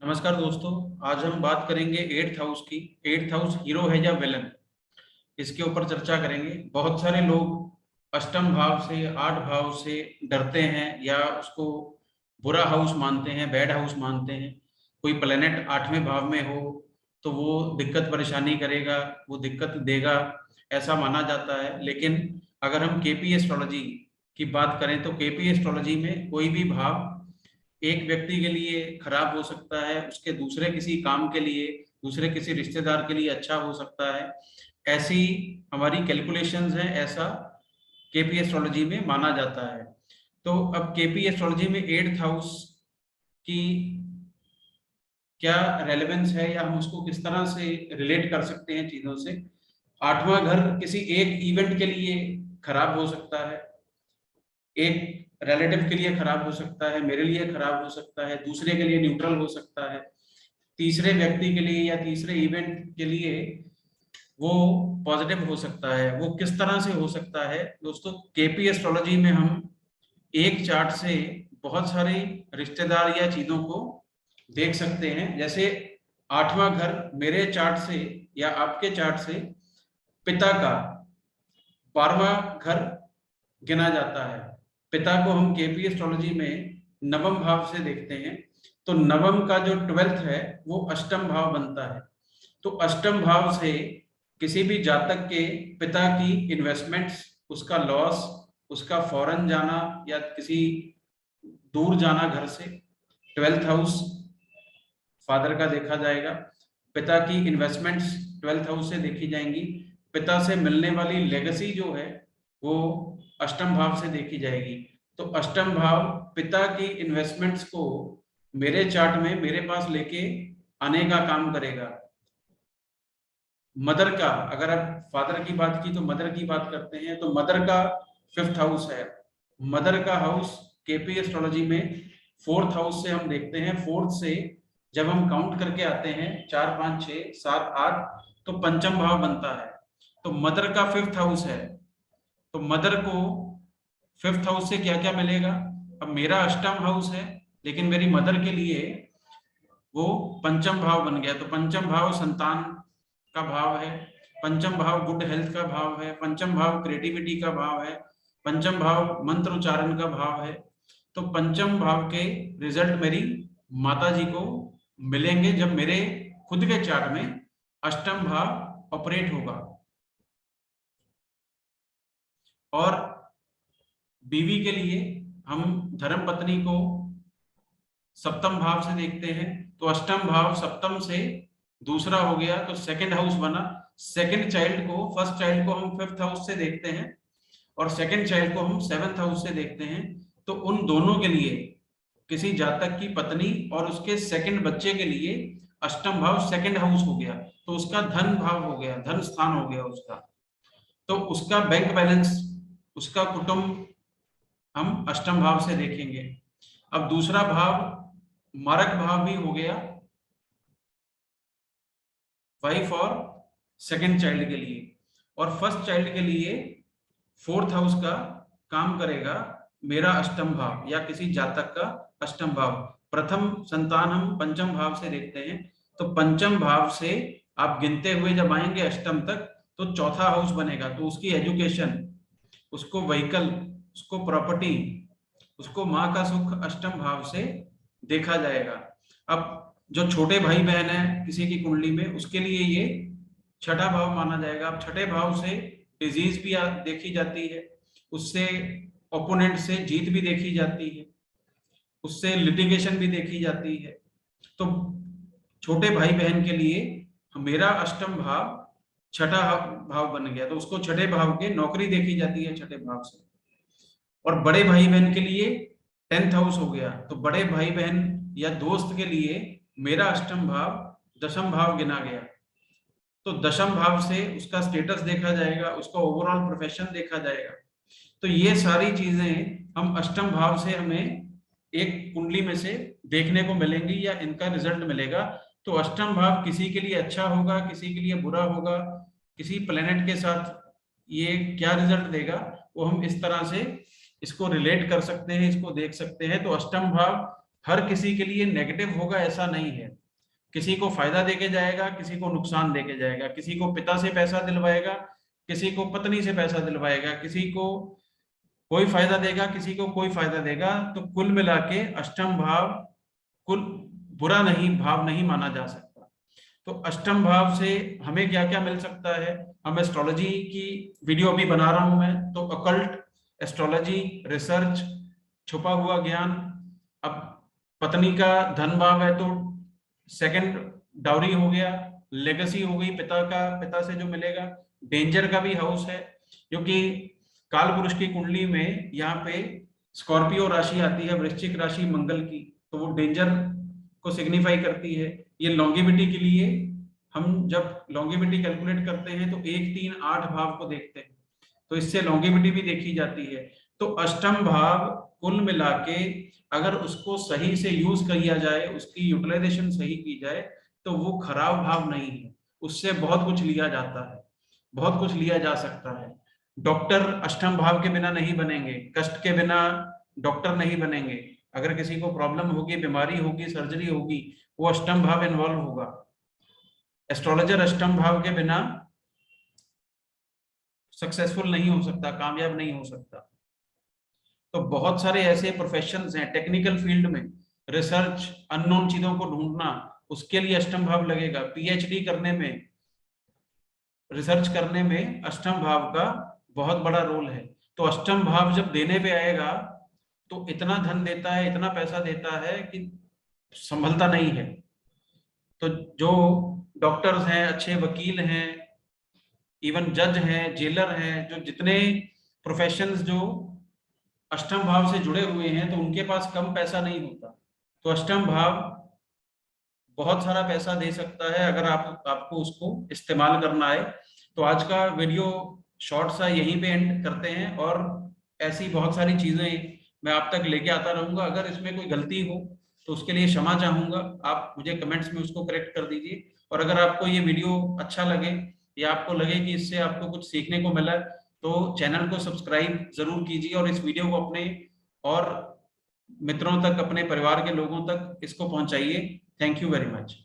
नमस्कार दोस्तों। आज हम बात करेंगे एट्थ हाउस की। एट्थ हाउस हीरो है या विलन, इसके ऊपर चर्चा करेंगे। बहुत सारे लोग अष्टम भाव से, आठ भाव से डरते हैं या उसको बुरा हाउस मानते हैं, बैड हाउस मानते हैं। कोई प्लेनेट आठवें भाव में हो तो वो दिक्कत परेशानी करेगा, वो दिक्कत देगा, ऐसा माना जाता है। लेकिन अगर हम केपी एस्ट्रोलॉजी की बात करें तो केपी एस्ट्रोलॉजी में कोई भी भाव एक व्यक्ति के लिए खराब हो सकता है, उसके दूसरे किसी काम के लिए, दूसरे किसी रिश्तेदार के लिए अच्छा हो सकता है। ऐसी हमारी कैलकुलेशंस हैं, ऐसा केपी एस्ट्रोलॉजी में माना जाता है। तो अब केपी एस्ट्रोलॉजी में एट्थ हाउस की क्या रेलेवेंस है या हम उसको किस तरह से रिलेट कर सकते हैं चीजों से। आठवां घर किसी एक इवेंट के लिए खराब हो सकता है, एक रिलेटिव के लिए खराब हो सकता है, मेरे लिए खराब हो सकता है, दूसरे के लिए न्यूट्रल हो सकता है, तीसरे व्यक्ति के लिए या तीसरे इवेंट के लिए वो पॉजिटिव हो सकता है। वो किस तरह से हो सकता है दोस्तों, केपी एस्ट्रोलॉजी में हम एक चार्ट से बहुत सारे रिश्तेदार या चीजों को देख सकते हैं। जैसे आठवां घर मेरे चार्ट से या आपके चार्ट से पिता का 12वां घर गिना जाता है। पिता को हम केपी एस्ट्रोलॉजी में नवम भाव से देखते हैं, तो नवम का जो 12th है वो अष्टम भाव बनता है। तो अष्टम भाव से किसी भी जातक के पिता की इन्वेस्टमेंट्स, उसका लॉस, उसका फॉरेन जाना या किसी दूर जाना घर से, 12th हाउस फादर का देखा जाएगा। पिता की इन्वेस्टमेंट्स 12th हाउस से देखी जाएंगी। पिता से मिलने वाली लेगेसी जो है वो अष्टम भाव से देखी जाएगी। तो अष्टम भाव पिता की इन्वेस्टमेंट्स को मेरे चार्ट में मेरे पास लेके आने का काम करेगा। मदर का, अगर आप फादर की बात की तो मदर की बात करते हैं, तो मदर का 5th हाउस है। मदर का हाउस केपी एस्ट्रोलॉजी में 4th हाउस से हम देखते हैं। 4th से जब हम काउंट करके आते हैं 4 5 6 7 8, तो पंचम भाव बनता है। तो मदर का 5th हाउस है, तो मदर को 5th हाउस से क्या क्या मिलेगा। अब मेरा अष्टम हाउस है लेकिन मेरी मदर के लिए वो पंचम भाव बन गया। तो पंचम भाव संतान का भाव है, पंचम भाव गुड हेल्थ का भाव है, पंचम भाव क्रिएटिविटी का भाव है, पंचम भाव मंत्र उच्चारण का भाव है। तो पंचम भाव के रिजल्ट मेरी माता जी को मिलेंगे जब मेरे खुद के चार्ट में अष्टम भाव ऑपरेट होगा। और बीवी के लिए हम धर्म पत्नी को सप्तम भाव से देखते हैं। तो अष्टम भाव सप्तम से दूसरा हो गया तो सेकंड हाउस बना। सेकंड चाइल्ड को, फर्स्ट चाइल्ड को हम 5th हाउस से देखते हैं और सेकंड चाइल्ड को हम 7th हाउस से देखते हैं। तो उन दोनों के लिए, किसी जातक की पत्नी और उसके सेकंड बच्चे के लिए अष्टम भाव सेकंड हाउस हो गया, तो उसका धन भाव हो गया, धन स्थान हो गया उसका। तो उसका बैंक बैलेंस, उसका कुटुंब हम अष्टम भाव से देखेंगे। अब दूसरा भाव मारक भाव भी हो गया वाइफ और सेकंड चाइल्ड के लिए, और फर्स्ट चाइल्ड के लिए 4th हाउस का काम करेगा मेरा अष्टम भाव या किसी जातक का अष्टम भाव। प्रथम संतान हम पंचम भाव से देखते हैं, तो पंचम भाव से आप गिनते हुए जब आएंगे अष्टम तक तो चौथा हाउस बनेगा। तो उसकी एजुकेशन, उसको व्हीकल, उसको प्रॉपर्टी, उसको माँ का सुख अष्टम भाव से देखा जाएगा। अब जो छोटे भाई बहन है किसी की कुंडली में, उसके लिए ये छठा भाव माना जाएगा। अब छठे भाव से डिजीज भी देखी जाती है, उससे ओपोनेंट से जीत भी देखी जाती है, उससे लिटिगेशन भी देखी जाती है। तो छोटे भाई बहन के लिए मेरा अष्टम भाव छठा भाव बन गया, तो उसको छठे भाव के नौकरी देखी जाती है छठे भाव से। और बड़े भाई बहन के लिए 10th हाउस हो गया, तो बड़े भाई बहन या दोस्त के लिए मेरा अष्टम भाव दशम भाव गिना गया। तो दशम भाव से उसका स्टेटस देखा जाएगा, उसका ओवरऑल प्रोफेशन देखा जाएगा। तो ये सारी चीजें हम अष्टम भाव से हमें एक कुंडली में से देखने को मिलेंगी या इनका रिजल्ट मिलेगा। तो अष्टम भाव किसी के लिए अच्छा होगा, किसी के लिए बुरा होगा, किसी प्लेनेट के साथ ये क्या रिजल्ट देगा, वो हम इस तरह से इसको रिलेट कर सकते हैं, इसको देख सकते हैं। तो अष्टम भाव हर किसी के लिए नेगेटिव होगा ऐसा नहीं है। किसी को फायदा देके जाएगा, किसी को नुकसान देके जाएगा, किसी को पिता से पैसा दिलवाएगा, किसी को पत्नी से पैसा दिलवाएगा, किसी को कोई फायदा देगा, किसी को कोई फायदा देगा। तो कुल मिला के अष्टम भाव कुल बुरा नहीं भाव नहीं माना जा सकता। तो अष्टम भाव से हमें क्या क्या मिल सकता है, हम एस्ट्रोलॉजी की वीडियो भी बना रहा हूं मैं, तो अकल्ट, एस्ट्रोलॉजी, रिसर्च, छुपा हुआ ज्ञान। अब पत्नी का धन भाव है तो सेकंड डाउरी हो गया, लेगेसी हो गई, पिता से जो मिलेगा। डेंजर का भी हाउस है, क्योंकि काल पुरुष की कुंडली में यहाँ पे स्कॉर्पियो राशि आती है, वृश्चिक राशि मंगल की, तो वो डेंजर को सिग्निफाई करती है। ये लॉन्गेविटी के लिए हम जब लॉन्गेविटी कैलकुलेट करते हैं तो 1, 3, 8 भाव को देखते हैं, तो इससे लॉन्गेविटी भी देखी जाती है। तो अष्टम भाव कुल मिला के अगर उसको सही से यूज किया जाए, उसकी यूटिलाइजेशन सही की जाए, तो वो खराब भाव नहीं है, उससे बहुत कुछ लिया जाता है, बहुत कुछ लिया जा सकता है। डॉक्टर अष्टम भाव के बिना नहीं बनेंगे, कष्ट के बिना डॉक्टर नहीं बनेंगे। अगर किसी को प्रॉब्लम होगी, बीमारी होगी, सर्जरी होगी, वो अष्टम भाव इन्वॉल्व होगा। एस्ट्रोलॉजर अष्टम भाव के बिना सक्सेसफुल नहीं हो सकता, कामयाब नहीं हो सकता। तो बहुत सारे ऐसे प्रोफेशंस हैं टेक्निकल फील्ड में, रिसर्च, अननोन चीजों को ढूंढना, उसके लिए अष्टम भाव लगेगा। पीएचडी करने में, रिसर्च करने में अष्टम भाव का बहुत बड़ा रोल है। तो अष्टम भाव जब देने पे आएगा तो इतना धन देता है, इतना पैसा देता है कि संभलता नहीं है। तो जो डॉक्टर्स हैं, अच्छे वकील हैं, इवन जज हैं, जेलर हैं, जो जितने प्रोफेशंस जो अष्टम भाव से जुड़े हुए हैं, तो उनके पास कम पैसा नहीं होता। तो अष्टम भाव बहुत सारा पैसा दे सकता है अगर आपको उसको इस्तेमाल करना है। तो आज का वीडियो शॉर्ट सा यहीं पे एंड करते हैं, और ऐसी बहुत सारी चीजें मैं आप तक लेके आता रहूंगा। अगर इसमें कोई गलती हो तो उसके लिए क्षमा चाहूंगा, आप मुझे कमेंट्स में उसको करेक्ट कर दीजिए। और अगर आपको ये वीडियो अच्छा लगे या आपको लगे कि इससे आपको कुछ सीखने को मिला, तो चैनल को सब्सक्राइब जरूर कीजिए और इस वीडियो को अपने और मित्रों तक, अपने परिवार के लोगों तक इसको पहुंचाइए। Thank you very much.